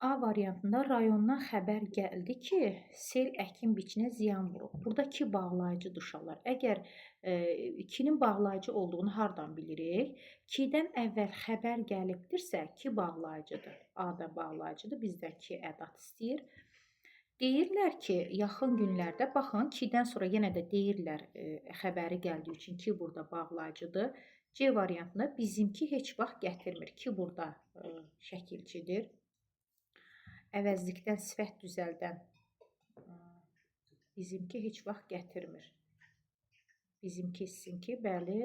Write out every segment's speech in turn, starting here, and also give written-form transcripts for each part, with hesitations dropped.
A variantında rayondan xəbər gəldi ki, sel əkin biçinə ziyan vurub. Burada ki bağlayıcıdır uşaqlar. Əgər 2-nin bağlayıcı olduğunu hardan bilirik? 2-dən əvvəl xəbər gəlibdirsə, ki bağlayıcıdır. A da bağlayıcıdır, bizdən ki ədat istəyir. Deyirlər ki, yaxın günlərdə, baxın 2-dən sonra yenə də deyirlər xəbəri gəldiyi üçün ki, burada bağlayıcıdır. C variantında bizimki heç vaxt gətirmir. Ki burada şəkilçidir. Əvəzlikdən sifət düzəldən bizimki heç vaxt gətirmir. Bizimki, sizinki, bəli.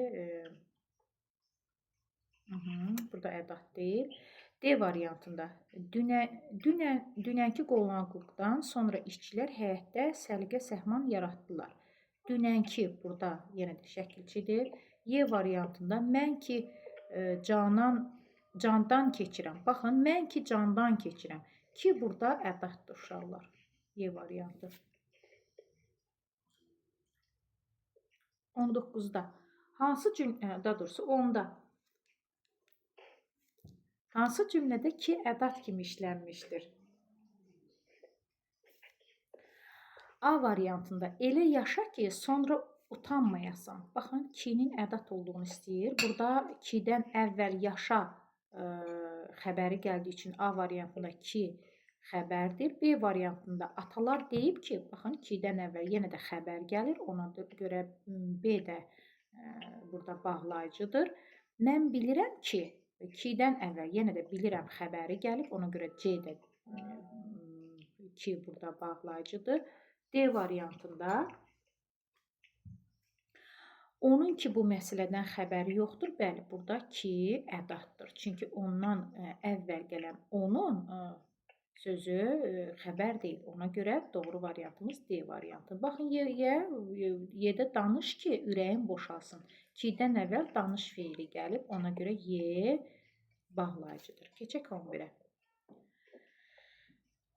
Burada ədat deyil. D variantında dünənki qonaqlıqdan sonra işçilər həyətdə səliqə səhman yaratdılar. Dünənki burada yenə də şəkilçidir. Y variantında mən ki candan keçirəm. Baxın, mən ki candan keçirəm. Ki burada ədatdır uşaqlar. Y variantı. 19-da hansı cümlə, daha doğrusu 10-da hansı cümlədə ki ədat kimi işlənmişdir? A variantında elə yaşa ki sonra utanmayasan. Baxın, ki'nin ədat olduğunu istəyir. Burada ki'dən əvvəl yaşa xəbəri gəldiyi üçün A variantında ki xəbərdir. B variantında atalar deyib ki, baxın 2-dən əvvəl yenə də xəbər gəlir. Ona görə B də burada bağlayıcıdır. Mən bilirəm ki, 2-dən əvvəl yenə də bilirəm xəbəri gəlib. Ona görə C də 2 burada bağlayıcıdır. D variantında onun ki bu məsələdən xəbəri yoxdur. Bəli, burada ki ədatdır. Çünki ondan əvvəl gələn onun sözü xəbər deyil. Ona görə doğru variantımız D variantı. Baxın, Y-də danış ki, ürəyin boşalsın. 2-dən əvvəl danış feili gəlib. Ona görə Y bağlayıcıdır. Keçək 11-ə.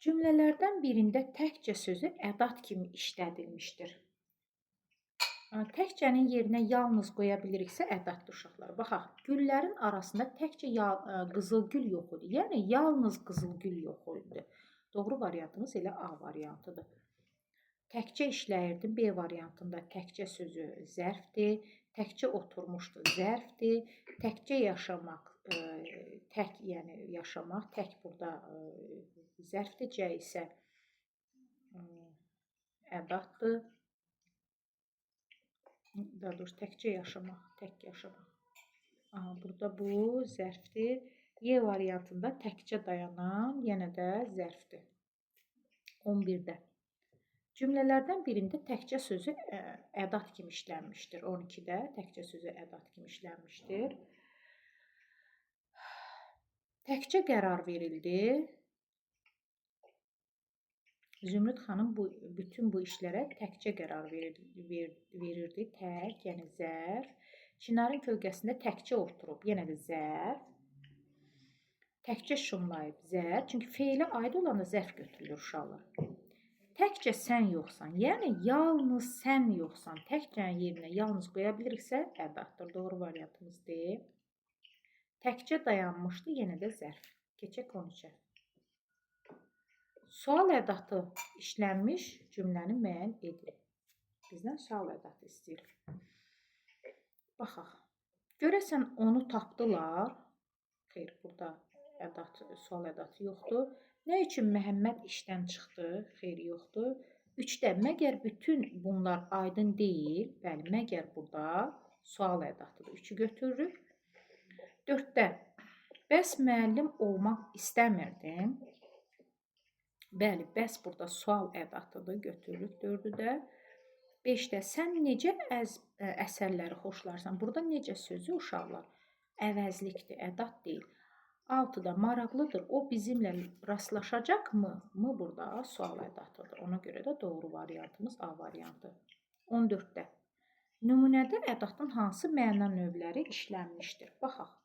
Cümlələrdən birində təkcə sözü ədat kimi işlədilmişdir. Təkcənin yerinə yalnız qoya biliriksə ədatdır uşaqlar. Baxaq, güllərin arasında təkcə qızıl gül yox idi. Yəni, yalnız qızıl gül yox idi. Doğru variantımız elə A variantıdır. Təkcə işləyirdim. B variantında təkcə sözü zərfdir. Təkcə oturmuşdu, zərfdir. Təkcə yaşamaq, tək, yəni yaşamaq, tək burada zərfdir. C isə ədatdır. Daha doğrusu təkcə yaşamaq, tək yaşamaq. Burada bu zərfdir. Y variantında təkcə dayanan, yenə də zərfdir. 11-də. Cümlələrdən birində təkcə sözü ədat kimi işlənmişdir. 12-də təkcə sözü ədat kimi işlənmişdir. Təkcə qərar verildi. Zümrüd xanım bütün bu işlərə təkcə qərar verirdi. Tək, yəni zərf. Çinarın kölgəsində təkcə oturub, yenə də zərf. Təkcə şumlayıb, zərf. Çünki feilə aid olanda zərf götürülür uşaqlar. Təkcə sən yoxsan, yəni yalnız sən yoxsan. Təkcənin yerinə yalnız qoya biliriksə, ədatdır. Doğru variantımızdır. Təkcə dayanmışdı, yenə də zərf. Keçək 13-ə. Sual ədatı işlənmiş cümləni müəyyən edin. Bizdən sual ədatı istəyir. Baxaq. Görəsən onu tapdılar. Xeyr, burada sual ədatı yoxdur. Nə üçün Məhəmməd işdən çıxdı? Xeyr, yoxdur. 3-də məgər bütün bunlar aydın deyil? Bəli, məgər burada sual ədatıdır. 3-ü götürürük. 4-də bəs müəllim olmaq istəmirdim. Bəli, bəs burada sual ədatıdır, götürürük 4-ü də. 5-də sən necə əsərləri xoşlarsan? Burada necə sözü uşaqlar? Əvəzlikdir, ədat deyil. 6-da maraqlıdır, o bizimlə rastlaşacaqmı? Burada sual ədatıdır. Ona görə də doğru variantımız A variantı. 14-də nümunədə ədatın hansı məna növləri işlənmişdir? Baxaq.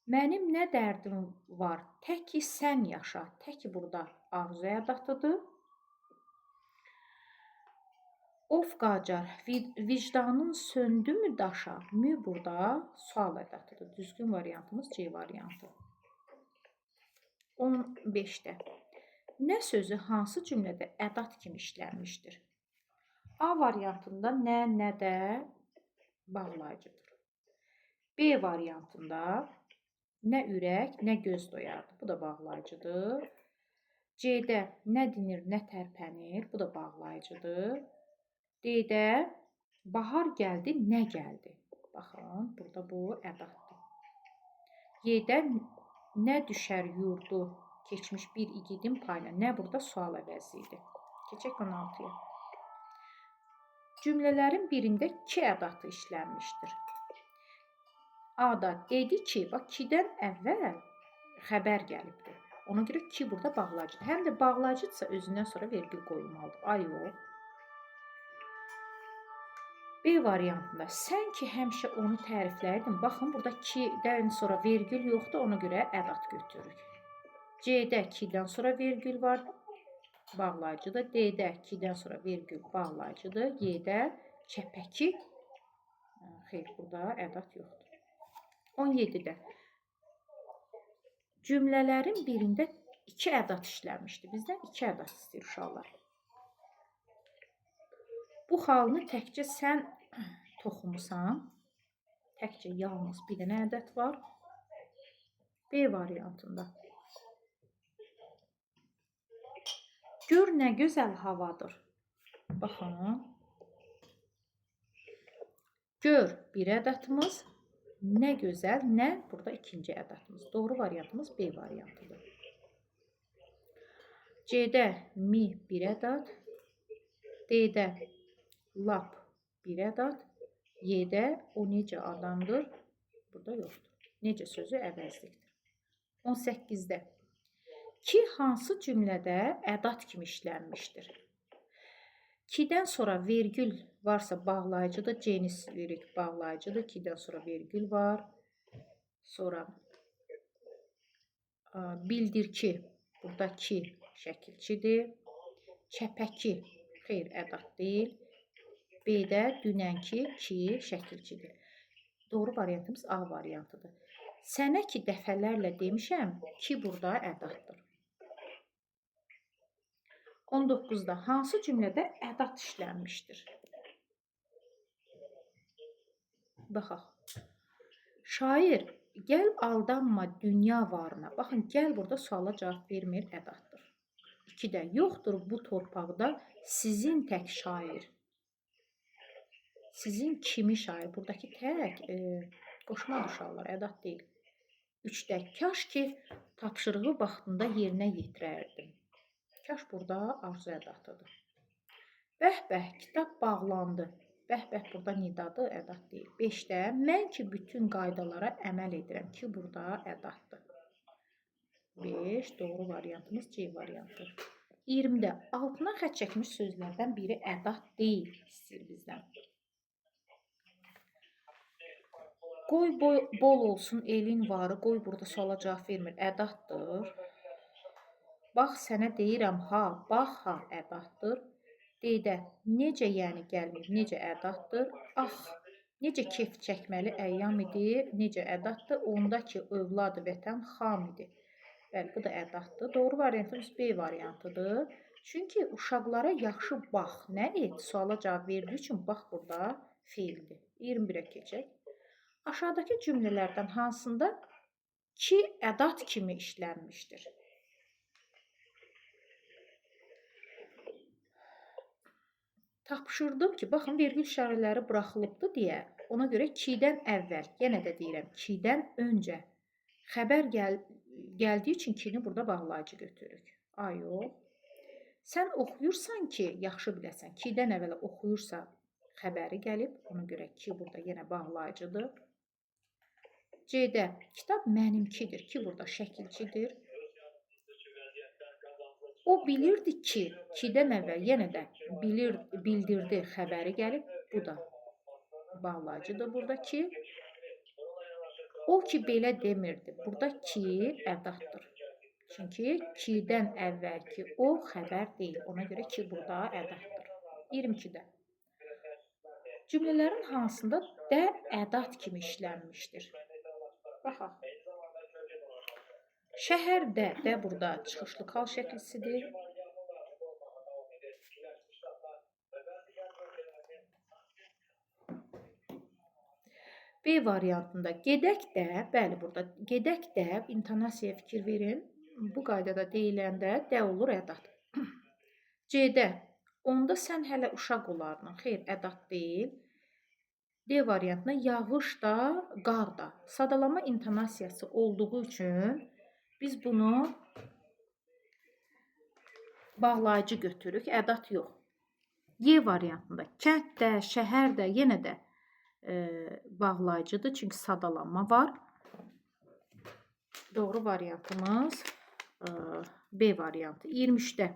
Mənim nə dərdim var? Təki sən yaşa. Təki burada arzu ədatıdır. Of qacar, vicdanın söndümü daşa? Mü burada sual ədatıdır. Düzgün variantımız C variantı. 15-də. Nə sözü hansı cümlədə ədat kimi işlənmişdir? A variantında nə, nə də bağlayıcıdır. B variantında nə ürək, nə göz doyardı. Bu da bağlayıcıdır. C-də nə dinir, nə tərpənir. Bu da bağlayıcıdır. D-də bahar gəldi, nə gəldi. Baxın, burada bu ədatdır. Y-də nə düşər yurdu keçmiş bir igidin payına. Nə burada sual əvəzi idi. Keçək 16-ya. Cümlələrin birində ki ədatı işlənmişdir. A-da dedi ki, bax, kidən əvvəl xəbər gəlibdir. Ona görə ki burada bağlayıcıdır. Həm də bağlayıcıdırsa özündən sonra vergül qoyulmalıdır. A yox. B variantında sən ki həmişə onu təriflərdin. Baxın, burada ki-dən sonra vergül yoxdur, ona görə ədat götürürük. C-də ki-dən sonra vergül var, bağlayıcıdır. D-də ki-dən sonra vergül bağlayıcıdır. Y-də çəpəki, xeyr, burada ədat yoxdur. 17-də cümlələrin birində 2 ədat işlənmişdir. Bizdən 2 ədat istəyir uşaqlar. Bu xalını təkcə sən toxumusan. Təkcə yalnız bir dənə ədəd var. B variantında. Gör nə gözəl havadır. Baxın. Gör bir ədədimiz. Nə gözəl, nə burada ikinci ədədimiz. Doğru variantımız B variantıdır. C-də mi bir ədəd. D-də lap bir ədəd. Y-də o necə adamdır. Burada yoxdur. Necə sözü əvəzlikdir. 18-də ki hansı cümlədə ədat kimi işlənmişdir? Ki-dən sonra vergül varsa bağlayıcıdır. C-ni silirik, bağlayıcıdır. Ki-dən sonra vergül var. Sonra bildir ki, burada ki şəkilçidir. Çəpəki, xeyr, ədat deyil. B-də dünənki ki şəkilçidir. Doğru variantımız A variantıdır. Sənə ki dəfələrlə demişəm ki burada ədatdır. 19-da hansı cümlədə ədat işlənmişdir? Baxaq. Şair, gəl aldanma dünya varına. Baxın, gəl burada suala cavab vermir, ədatdır. 2-də yoxdur bu torpaqda sizin tək şair. Sizin kimi şair? Buradakı tək qoşma uşaqlar, ədat deyil. 3-də kaş ki tapşırığı vaxtında yerinə yetirərdim. Kaş burada arzu ədatıdır. Bəh-bəh, kitab bağlandı. Bəh-bəh burada nidadır, ədat deyil. 5-də mən ki bütün qaydalara əməl edirəm ki burada ədatdır. 5, doğru variantımız C variantıdır. 20-də altına xətt çəkmiş sözlərdən biri ədat deyil istəyir bizdən. Qoy bol olsun elin varı, qoy burada suala cavab vermir, ədatdır. Bax sənə deyirəm ha, bax ha, ədatdır. D-də necə yəni gəlmir, necə ədatdır. Ax, necə kef çəkməli əyyam idi, necə ədatdır. Onda ki övladı vətən xam idi. Bəli, bu da ədatdır. Doğru variantımız B variantıdır. Çünki uşaqlara yaxşı bax, nə et? Suala cavab verdiyi üçün bax burada feildir. 21-ə keçək. Aşağıdakı cümlələrdən hansında ki ədat kimi işlənmişdir? Tapşırdım ki, baxın, vergül işarələri buraxılıbdır deyə, ona görə ki-dən əvvəl, yenə də deyirəm, ki-dən öncə xəbər gəldiyi üçün ki-ni burada bağlayıcı götürürük. A, yox. Sən oxuyursan ki, yaxşı biləsən. Ki-dən əvvəl oxuyursa xəbəri gəlib, ona görə ki burada yenə bağlayıcıdır. C-də kitab mənimkidir ki, burada şəkilçidir. O bilirdi ki, ki-dən əvvəl yenə də bildirdi, xəbəri gəlib. Bu da bağlayıcıdır burada ki. O ki belə demirdi. Burada ki ədatdır. Çünki ki-dən əvvəlki o xəbər deyil. Ona görə ki burada ədatdır. 22-də. Cümlələrin hansında də ədat kimi işlənmişdir? Baxaq. Şəhərdə də burada çıxışlı kal şəklisidir. B variantında gedək də, bəli burada gedək də intonasiyaya fikir verin. Bu qaydada deyiləndə də olur ədat. C-də onda sən hələ uşaq olardın. Xeyr, ədat deyil. D variantına yağış da, qar da. Sadalama intonasiyası olduğu üçün biz bunu bağlayıcı götürürük, ədat yox. Y variantında kənd də, şəhər də yenə də bağlayıcıdır, çünki sadalanma var. Doğru variantımız B variantı. 23-də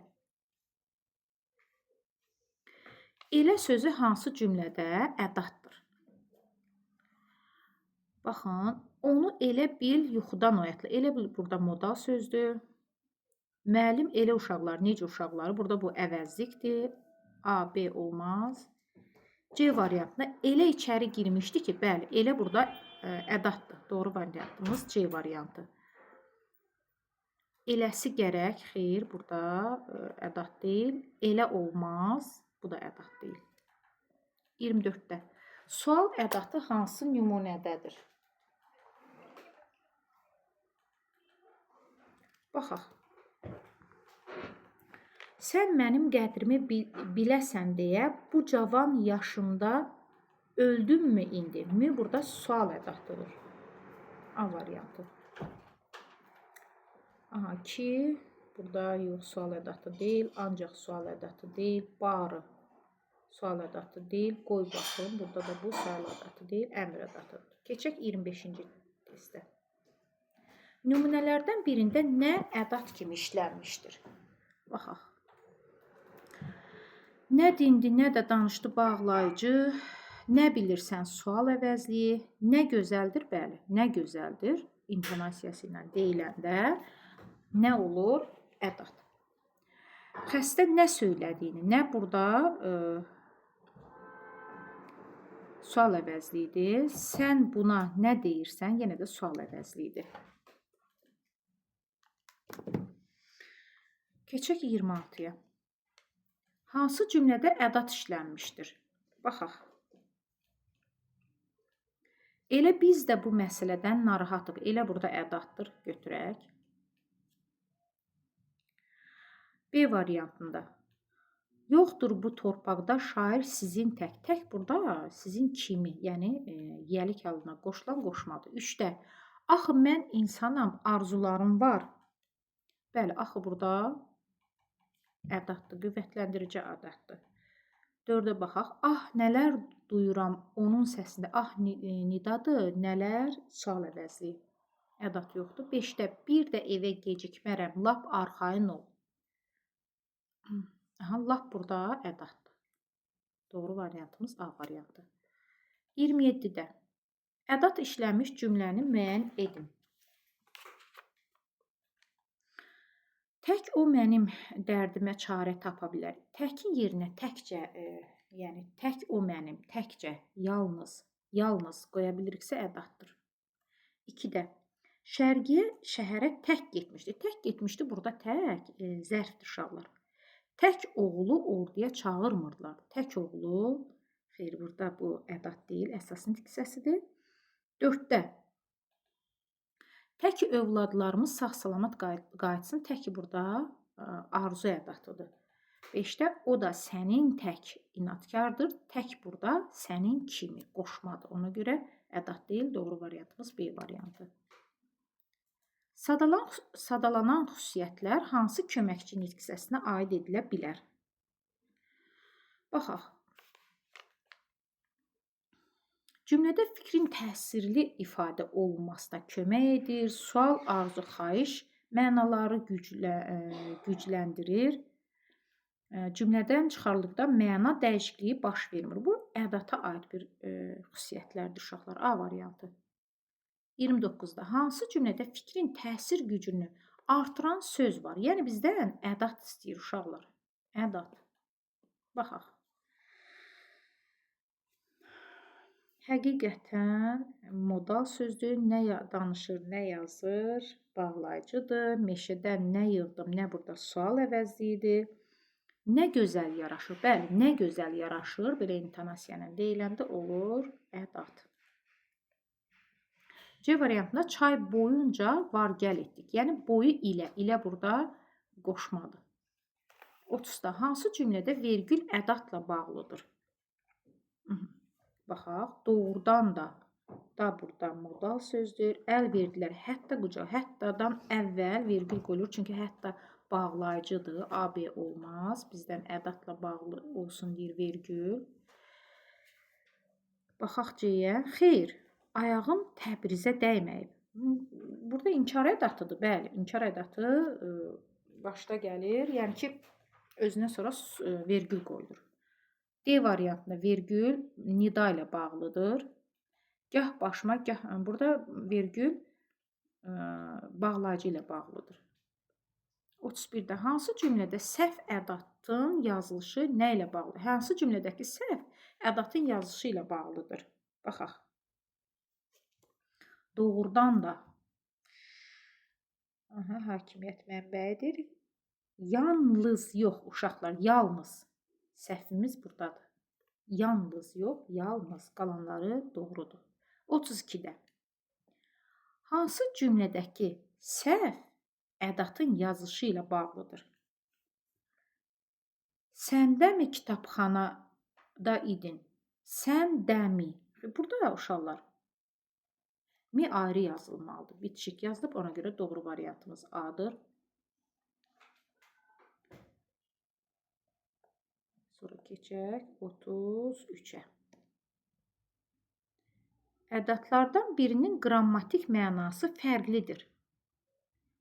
elə sözü hansı cümlədə ədatdır? Baxın, onu elə bil yuxudan oyatlı. Elə bil burada modal sözdür. Müəllim elə uşaqlar, necə uşaqları? Burada bu əvəzlikdir. A, B olmaz. C variantına elə içəri girmişdi ki, bəli, elə burada ədatdır. Doğru variantımız C variantı. Eləsi gərək, xeyr, burada ədat deyil. Elə olmaz, bu da ədat deyil. 24-də sual ədatı hansı nümunədədir? Baxaq. Sən mənim qədrimi biləsən deyə bu cavan yaşımda öldünmü indi? Mi burada sual ədatıdır. A variantı. Aha, ki, burada yox, sual ədatı deyil, ancaq sual ədatı deyil, barı sual ədatı deyil, qoy baxın, burada da bu sual ədatı deyil, əmr ədatıdır. Keçək 25-ci testə. Nümunələrdən birində nə ədat kimi işlənmişdir? Baxaq. Nə dindi, nə də danışdı bağlayıcı, nə bilirsən sual əvəzliyi, nə gözəldir, bəli, nə gözəldir intonasiyası ilə deyiləndə nə olur? Ədat. Xəstə nə söylədiyini, nə burada sual əvəzliyidir. Sən buna nə deyirsən, yenə də sual əvəzliyidir. Keçək 26-ya. Hansı cümlədə ədat işlənmişdir? Baxaq. Elə biz də bu məsələdən narahatıq. Elə burada ədatdır, götürək. B variantında. Yoxdur bu torpaqda şair sizin tək. Tək burada sizin kimi, yəni yəlik halına qoşulan qoşmadır. 3-də. Axı mən insanam, arzularım var. Bəli, axı burada ədatdır, qüvvətləndirici ədatdır. 4-də baxaq. Ah, nələr duyuram onun səsində. Ah, nidadır, nələr sual əvəzliyi. Ədat yoxdur. 5-də bir də evə gecikmərəm, lap arxayın ol. Aha, lap burada ədatdır. Doğru variantımız A variantı. 27-də ədat işlənmiş cümləni müəyyən edin. Tək o mənim dərdimə çarə tapa bilər. Təkin yerinə təkcə, yəni tək o mənim, təkcə, yalnız qoya biliriksə ədatdır. 2-də Şərqiyə şəhərə tək getmişdi. Tək getmişdi, burada tək zərfdir uşaqlar. Tək oğlu orduya çağırmırlar. Tək oğlu, xeyr, burada bu ədat deyil, əsasın diksiyasıdır. 4-də tək övladlarımız sağ-salamat qayıtsın. Tək burada arzu ədatıdır. 5-də o da sənin tək inadkardır. Tək burada sənin kimi qoşmadır. Ona görə ədat deyil, doğru variantımız B variantı. Sadalanan xüsusiyyətlər hansı köməkçi nitq hissəsinə aid edilə bilər? Baxaq. Cümlədə fikrin təsirli ifadə olunmasına kömək edir. Sual, arzu, xahiş mənaları gücləndirir. Cümlədən çıxarıldıqda məna dəyişikliyi baş vermir. Bu ədata aid bir xüsusiyyətlərdir uşaqlar. A variantı. 29-da hansı cümlədə fikrin təsir gücünü artıran söz var? Yəni bizdən ədat istəyir uşaqlar. Ədat. Baxaq. Həqiqətən modal sözdür. Nə danışır, nə yazır? Bağlayıcıdır. Meşədən nə yığdım, nə burada sual əvəzliyidir. Nə gözəl yaraşır. Bəli, nə gözəl yaraşır. Belə intonasiya ilə deyiləndə olur ədat. C variantında çay boyunca var gəl etdik. Yəni boyu ilə burada qoşmadır. 30-da hansı cümlədə vergül ədatla bağlıdır? Baxaq, doğrudan da burada modal sözdür. Əl verdilər, hətta qucaq, həttadan əvvəl vergül qoyulur. Çünki hətta bağlayıcıdır, AB olmaz. Bizdən ədatla bağlı olsun deyir vergül. Baxaq C-yə. Xeyr, ayağım Təbrizə dəyməyib. Burada inkar ədatıdır, bəli. İnkar ədatı başda gəlir. Yəni ki, özünə sonra vergül qoyulur. D variantında vergül nida ilə bağlıdır. Gah başıma, gah burada vergül bağlayıcı ilə bağlıdır. 31-də hansı cümlədə səhv ədatın yazılışı nə ilə bağlıdır? Hansı cümlədəki səhv ədatın yazılışı ilə bağlıdır? Baxaq. Doğrudan da hakimiyyət mənbəyidir. Yalnız yox, uşaqlar, yalnız. Səhvimiz buradadır. Yalnız yox, yalnız. Qalanları doğrudur. 32-də. Hansı cümlədəki səhv ədatın yazışı ilə bağlıdır? Səndəmi kitabxanada idin? Səndəmi? Burada uşaqlar mi ayrı yazılmalıdır. Bitişik yazılıb, ona görə doğru variantımız A-dır. Sonra keçək 33-ə. Ədatlardan birinin qrammatik mənası fərqlidir.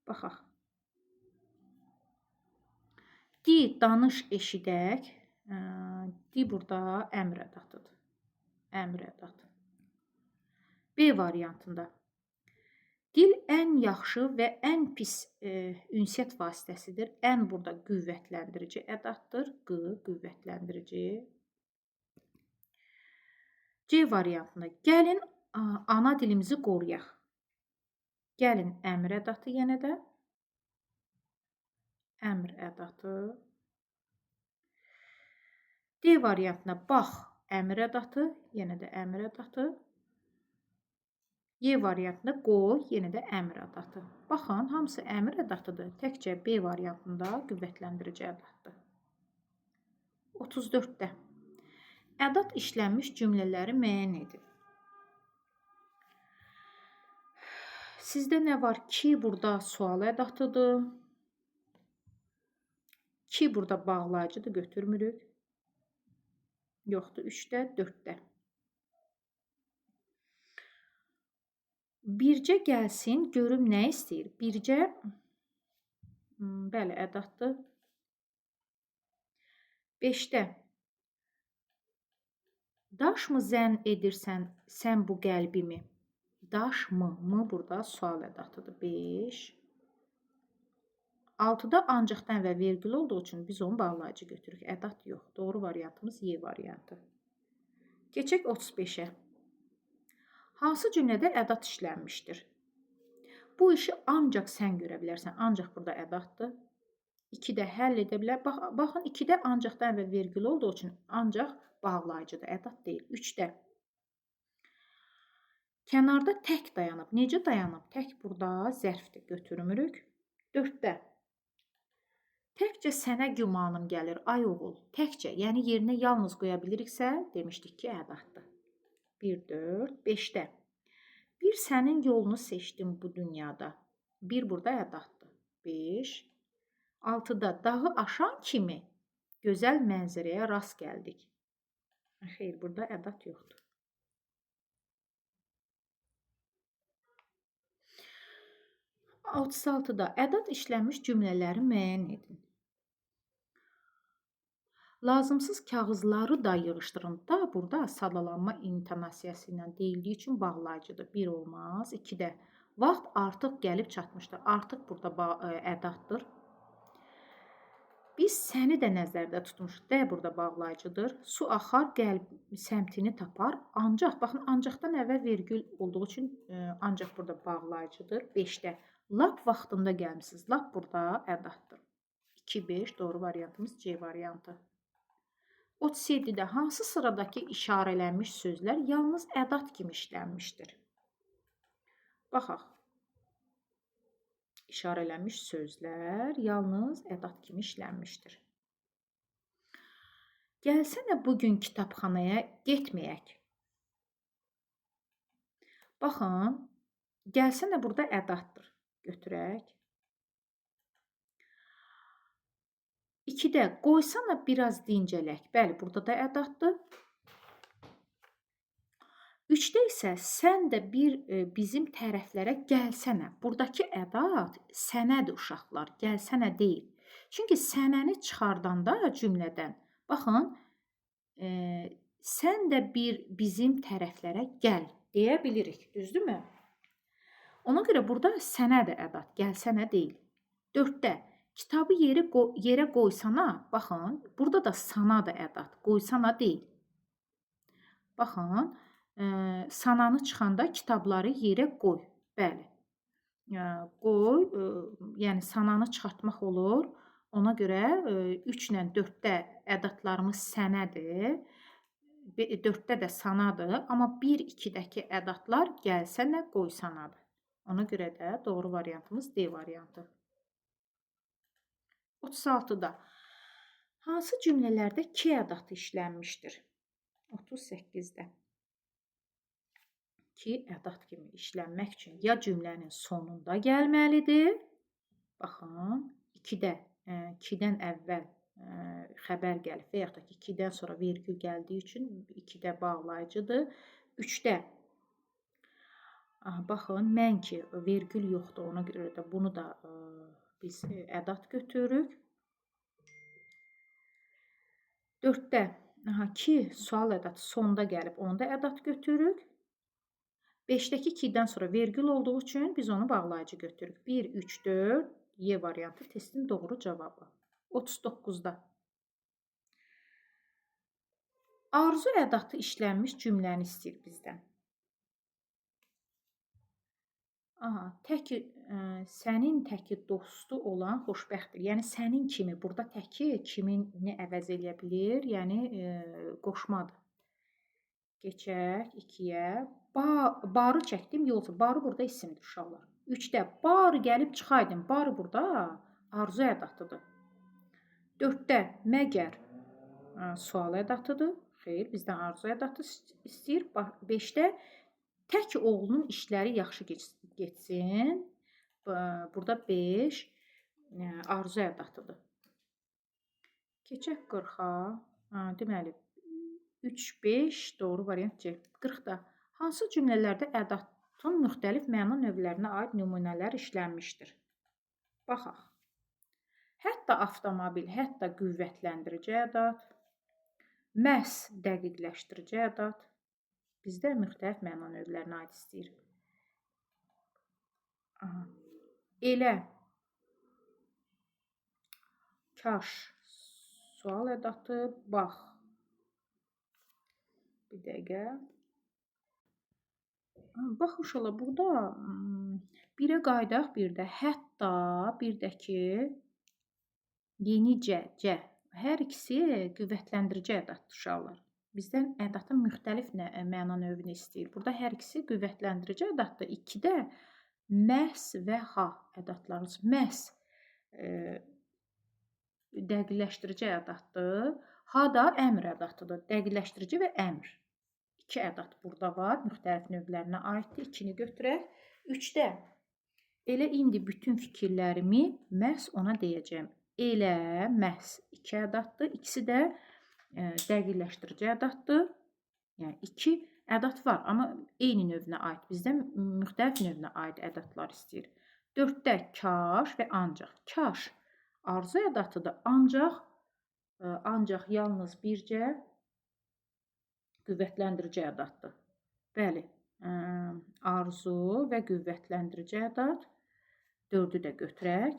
Baxaq. Di, danış, eşidək. Di burada əmr ədatıdır. Əmr ədatı. B variantında. Dil ən yaxşı və ən pis ünsiyyət vasitəsidir. Ən burada qüvvətləndirici ədatdır. Q, qüvvətləndirici. C variantında. Gəlin ana dilimizi qoruyaq. Gəlin əmr ədatı yenə də. Əmr ədatı. D variantına bax əmr ədatı. Yenə də əmr ədatı. Y variantında qoy, yenə də əmr ədatı. Baxın, hamısı əmr ədatıdır. Təkcə B variantında qüvvətləndirici ədatdır. 34-də. Ədat işlənmiş cümlələri müəyyən edin. Sizdə nə var? Ki, burada sual ədatıdır. Ki, burada bağlayıcıdır, götürmürük. Yoxdur, 3-də, 4-də. Bircə gəlsin, görüm nə istəyir. Bircə, bəli, ədatdır. 5-də. Daşmı zənn edirsən sən bu qəlbimi? Daşmı? Mı burada sual ədatıdır. 5. 6-da ancaqdan və vergül olduğu üçün biz onu bağlayıcı götürürük. Ədat yox. Doğru variantımız Y variantı. Keçək 35-ə. Hansı cümlədə ədat işlənmişdir? Bu işi ancaq sən görə bilərsən. Ancaq burada ədatdır. 2-də həll edə bilər. Baxın, 2-də ancaqdan və vergül olduğu üçün ancaq bağlayıcıdır. Ədat deyil. 3-də. Kənarda tək dayanıb. Necə dayanıb? Tək burada zərfdir. Götürmürük. 4-də. Təkcə sənə gümanım gəlir, ay oğul. Təkcə, yəni yerinə yalnız qoya biliriksə, demişdik ki, ədatdır. 1, 4, 5-də. Bir sənin yolunu seçdim bu dünyada. 1 burada ədatdır. 5. 6-da dağı aşan kimi gözəl mənzərəyə rast gəldik. Xeyr, burada ədat yoxdur. 36-da ədat işlənmiş cümlələri müəyyən edin. Lazımsız kağızları da yığışdırın. Da burada sadalanma intonasiyası ilə deyildiyi üçün bağlayıcıdır. 1 olmaz. 2-də vaxt artıq gəlib çatmışdır. Artıq burada ədatdır. Biz səni də nəzərdə tutmuşuq. D burada bağlayıcıdır. Su axar, qəlb səmtini tapar. Ancaq, baxın, ancaqdan əvvəl vergül olduğu üçün ancaq burada bağlayıcıdır. 5-də lap vaxtında gəlmisiniz. Lap burada ədatdır. 2-5 doğru variantımız C variantı. 37-də hansı sıradakı işarələnmiş sözlər yalnız ədat kimi işlənmişdir? Baxaq. İşarələnmiş sözlər yalnız ədat kimi işlənmişdir. Gəlsənə bugün kitabxanaya getməyək. Baxın, gəlsənə burada ədatdır. Götürək. 2-də qoysana biraz dincələk. Bəli, burada da ədatdır. 3-də isə sən də bizim tərəflərə gəlsənə. Buradakı ədat sənədir uşaqlar, gəlsənə deyil. Çünki sənəni çıxardanda cümlədən, baxın, sən də bizim tərəflərə gəl deyə bilirik, düzdürmü? Ona görə burada sənədir ədat, gəlsənə deyil. 4-də kitabı yerə qoysana, baxın, burada da sana da ədat, qoysana deyil. Baxın, sananı çıxanda kitabları yerə qoy. Bəli. Qoy, yəni sananı çıxartmaq olur. Ona görə 3 ilə 4-də ədatlarımız sənədir. 4-də də sanadır. Amma 1-2-dəki ədatlar gəlsənə, qoysanadır. Ona görə də doğru variantımız D variantı. 36-da hansı cümlələrdə ki ədatı işlənmişdir? 38-də ki ədat kimi işlənmək üçün ya cümlənin sonunda gəlməlidir. Baxın, 2-də 2-dən əvvəl xəbər gəlib və yaxud da ki 2-dən sonra vergül gəldiyi üçün 2-də bağlayıcıdır. 3-də baxın, mən ki vergül yoxdur, ona görə də bunu da biz ədat götürürük. 4-də ki sual ədatı sonda gəlib, onu da ədat götürürük. 5-dəki 2-dən sonra vergül olduğu üçün biz onu bağlayıcı götürürük. 1, 3, 4 Y variantı testin doğru cavabı. 39-da arzu ədatı işlənmiş cümləni istəyir bizdən. Təki sənin təki dostu olan xoşbəxtdir. Yəni sənin kimi, burada təki kimini əvəz eləyə bilir? Yəni qoşmadır. Keçək 2-yə. Barı çəkdim, yoxsa barı burada isimdir uşaqlar. 3-də barı gəlib çıxaydın. Barı burada arzu ədatıdır. 4-də məgər sual ədatıdır. Xeyr, bizdən arzu ədatı istəyir. 5-də tək oğlunun işləri yaxşı getsin. Burada 5 arzu ədatıdır. Keçək 40-a. Deməli, 3, 5 doğru variant C. 40-da hansı cümlələrdə ədatın müxtəlif məna növlərinə aid nümunələr işlənmişdir? Baxaq. Hətta avtomobil, hətta qüvvətləndirici ədat, məhz dəqiqləşdirici ədat, bizdə müxtəlif məna növlərinə aid istəyir. Elə, kaş, sual ədatı, bax. Bir dəqiqə. Bax uşaqlar, burada birə qaydaq, bir də hətta, bir də ki yenicə, C. Hər ikisi qüvvətləndirici ədatdır uşaqlar. Bizdən ədatın müxtəlif məna növünü istəyir. Burada hər ikisi qüvvətləndirici ədatdır. 2-də məhz və ha ədatlarımız. Məhz dəqiqləşdirici ədatdır. Ha da əmr ədatıdır. Dəqiqləşdirici və əmr. 2 ədat burada var. Müxtəlif növlərinə aiddir. 2-ni götürək. 3-də elə indi bütün fikirlərimi məhz ona deyəcəm. Elə, məhz 2 ədatdır. İkisi də dəqiqləşdirici ədatdır. Yəni 2 ədat var, amma eyni növünə aid. Bizdən müxtəlif növünə aid ədatlar istəyir. 4-də kaş və ancaq. Kaş arzu ədatıdır, ancaq yalnız bircə qüvvətləndirici ədatdır. Bəli, arzu və qüvvətləndirici ədat. 4-ü də götürək.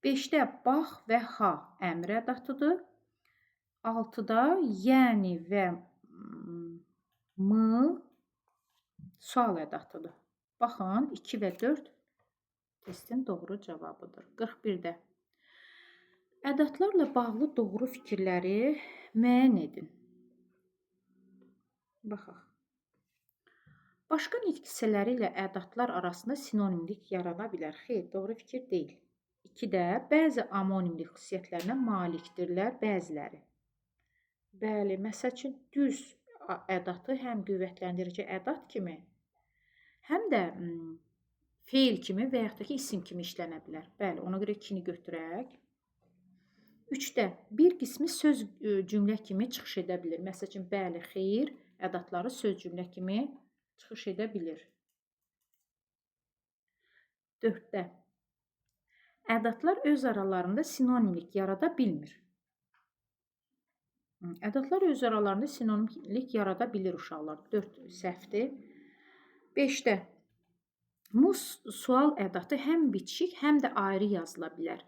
5-də bax və ha əmr ədatıdır. 6-da yəni və sual ədatıdır. Baxın, 2 və 4 testin doğru cavabıdır. 41-də ədatlarla bağlı doğru fikirləri müəyyən edin. Baxaq. Başqa nitq hissələri ilə ədatlar arasında sinonimlik yarana bilər. Xeyr, doğru fikir deyil. 2-də bəzi amonimlik xüsusiyyətlərinə malikdirlər bəziləri. Bəli, məsəl üçün düz ədatı həm qüvvətləndirici ədat kimi, həm də feil kimi və yaxud da ki, isim kimi işlənə bilər. Bəli, ona görə 2-ni götürək. 3-də bir qismi söz cümlə kimi çıxış edə bilir. Məsəl üçün, bəli, xeyr ədatları söz cümlə kimi çıxış edə bilir. 4-də ədatlar öz aralarında sinonimlik yarada bilmir. Ədatlar öz aralarında sinonimlik yarada bilir uşaqlar. 4 səhvdir. 5-də sual ədatı həm bitişik, həm də ayrı yazıla bilər.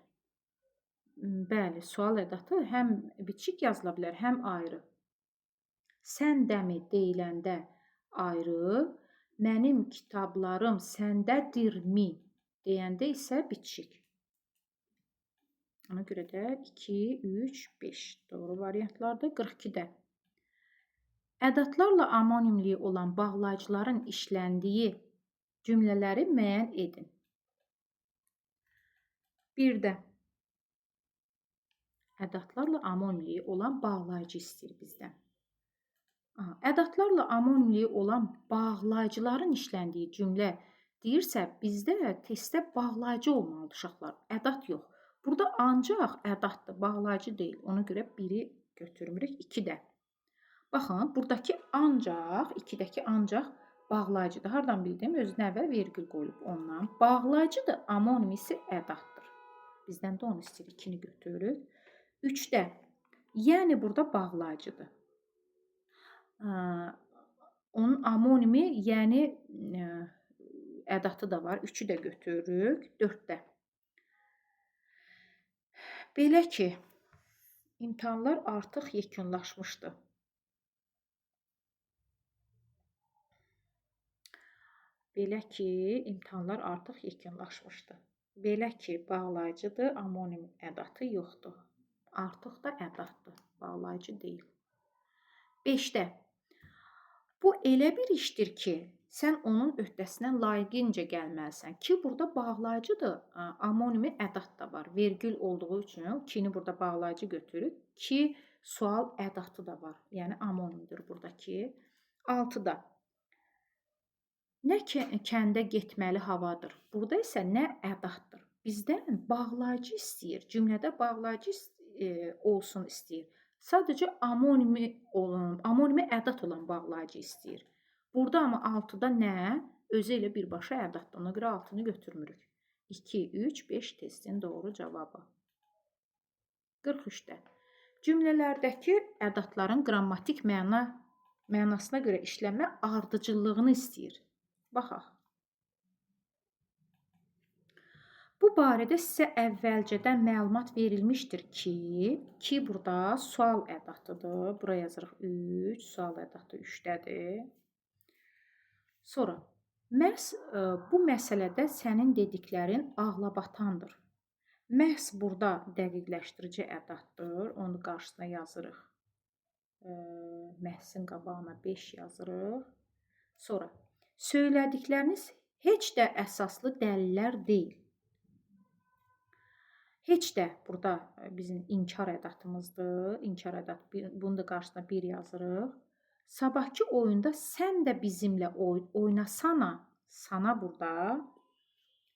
Bəli, sual ədatı həm bitişik yazıla bilər, həm ayrı. Sən dəmi deyiləndə ayrı, mənim kitablarım səndədirmi deyəndə isə bitişik. Ona görə də 2, 3, 5 doğru variantlardır. 42-də ədatlarla amonimliyi olan bağlayıcıların işləndiyi cümlələri müəyyən edin. 1-də ədatlarla amonimliyi olan bağlayıcı istəyir bizdən. Ədatlarla amonimliyi olan bağlayıcıların işləndiyi cümlə deyirsə, bizdə testdə bağlayıcı olmalıdır uşaqlar, ədat yox. Burada ancaq ədatdır, bağlayıcı deyil. Ona görə 1-i götürmürük. 2-də. Baxın, buradakı ancaq, 2-dəki ancaq bağlayıcıdır. Hardan bildim? Özünə əvvəl vergül qoyulub ondan. Bağlayıcıdır, amonim isə ədatdır. Bizdən də onu istəyir. 2-ni götürürük. 3-də, yəni burada bağlayıcıdır. Onun amonimi, yəni ədatı da var. 3-ü də götürürük. 4-də. Belə ki, imtahanlar artıq yekunlaşmışdı. Belə ki, imtahanlar artıq yekunlaşmışdı. Belə ki, bağlayıcıdır, amonim ədatı yoxdur. Artıq da ədatdır, bağlayıcı deyil. 5-də. Bu elə bir işdir ki, sən onun öhdəsindən layiqincə gəlməlisən ki, burada bağlayıcıdır, amonimi ədat da var. Vergül olduğu üçün 2-ni burada bağlayıcı götürürük. 2 sual ədatı da var. Yəni amonimdir buradakı. 6-da. Nə kəndə getməli havadır. Burada isə nə ədatdır. Bizdən bağlayıcı istəyir. Cümlədə bağlayıcı olsun istəyir. Sadəcə amonimi ədat olan bağlayıcı istəyir. Burada amma 6-da nə? Özü ilə birbaşa ədatdır. Ona görə 6-nı götürmürük. 2, 3, 5 testin doğru cavabı. 43-də. Cümlələrdəki ədatların qrammatik mənasına görə işlənmə ardıcıllığını istəyir. Baxaq. Bu barədə sizə əvvəlcədən məlumat verilmişdir ki, burada sual ədatıdır. Bura yazırıq 3, sual ədatı 3-dədir. Sonra, məhz bu məsələdə sənin dediklərin ağlabatandır. Məhz burada dəqiqləşdirici ədatdır. Onu qarşısına yazırıq. Məhzin qabağına 5 yazırıq. Sonra, söylədikləriniz heç də əsaslı dəlillər deyil. Heç də burada bizim inkar ədatımızdır. İnkar ədatı, bunu da qarşısına 1 yazırıq. Sabahki oyunda sən də bizimlə oynasana. Sana burada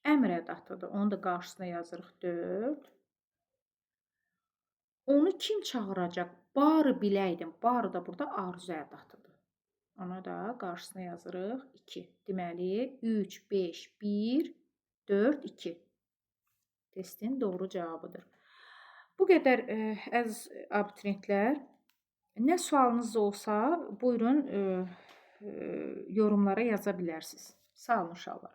əmr ədatıdır. Onu da qarşısına yazırıq 4. Onu kim çağıracaq? Barı biləydim. Barı da burada arzu ədatıdır. Ona da qarşısına yazırıq 2. Deməli 3, 5, 1, 4, 2. Testin doğru cavabıdır. Bu qədər əziz abituriyentlər. Nə sualınız olsa, buyurun yorumlara yaza bilərsiniz. Sağ olun uşaqlar.